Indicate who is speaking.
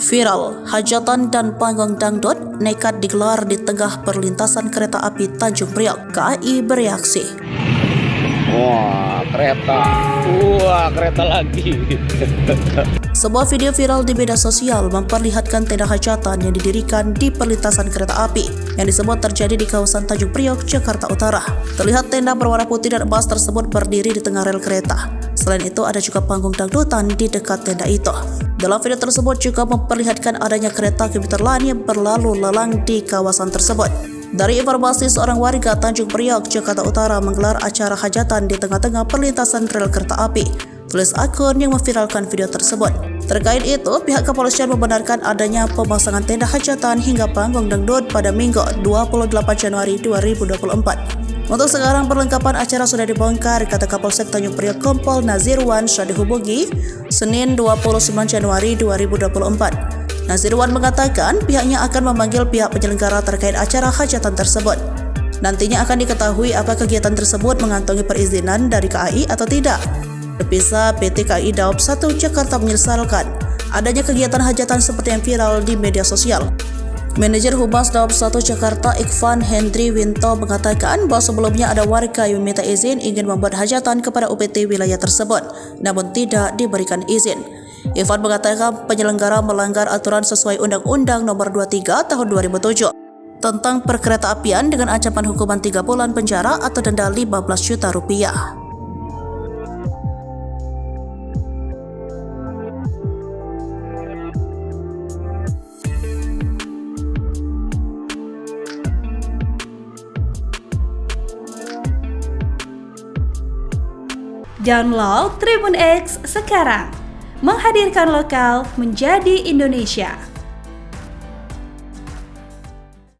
Speaker 1: Viral, hajatan dan panggung dangdut nekat digelar di tengah perlintasan kereta api Tanjung Priok. KAI bereaksi.
Speaker 2: Wah, kereta lagi.
Speaker 1: Sebuah video viral di media sosial memperlihatkan tenda hajatan yang didirikan di perlintasan kereta api yang disebut terjadi di kawasan Tanjung Priok, Jakarta Utara. Terlihat tenda berwarna putih dan emas tersebut berdiri di tengah rel kereta. Selain itu, ada juga panggung dangdutan di dekat tenda itu. Dalam video tersebut juga memperlihatkan adanya kereta komuter lain yang berlalu lalang di kawasan tersebut. Dari informasi, seorang warga Tanjung Priok, Jakarta Utara menggelar acara hajatan di tengah-tengah perlintasan rel kereta api, tulis akun yang memviralkan video tersebut. Terkait itu, pihak kepolisian membenarkan adanya pemasangan tenda hajatan hingga panggung dangdut pada Minggu 28 Januari 2024. Untuk sekarang perlengkapan acara sudah dibongkar, kata Kapolsek Tanjung Priok Kompol Nazirwan saat dihubungi Senin 29 Januari 2024. Nazirwan mengatakan pihaknya akan memanggil pihak penyelenggara terkait acara hajatan tersebut. Nantinya akan diketahui apa kegiatan tersebut mengantongi perizinan dari KAI atau tidak. Terpisah, PT KAI Daob 1 Jakarta menyesalkan adanya kegiatan hajatan seperti yang viral di media sosial. Manajer Humas Daob 1 Jakarta Ikhvan Hendri Winto mengatakan bahwa sebelumnya ada warga yang meminta izin ingin membuat hajatan kepada UPT wilayah tersebut, namun tidak diberikan izin. Ikhvan mengatakan penyelenggara melanggar aturan sesuai Undang-Undang Nomor 23 Tahun 2007 tentang perkeretaapian dengan ancaman hukuman 3 bulan penjara atau denda 15 juta rupiah.
Speaker 3: Download Tribun X sekarang, menghadirkan lokal menjadi Indonesia.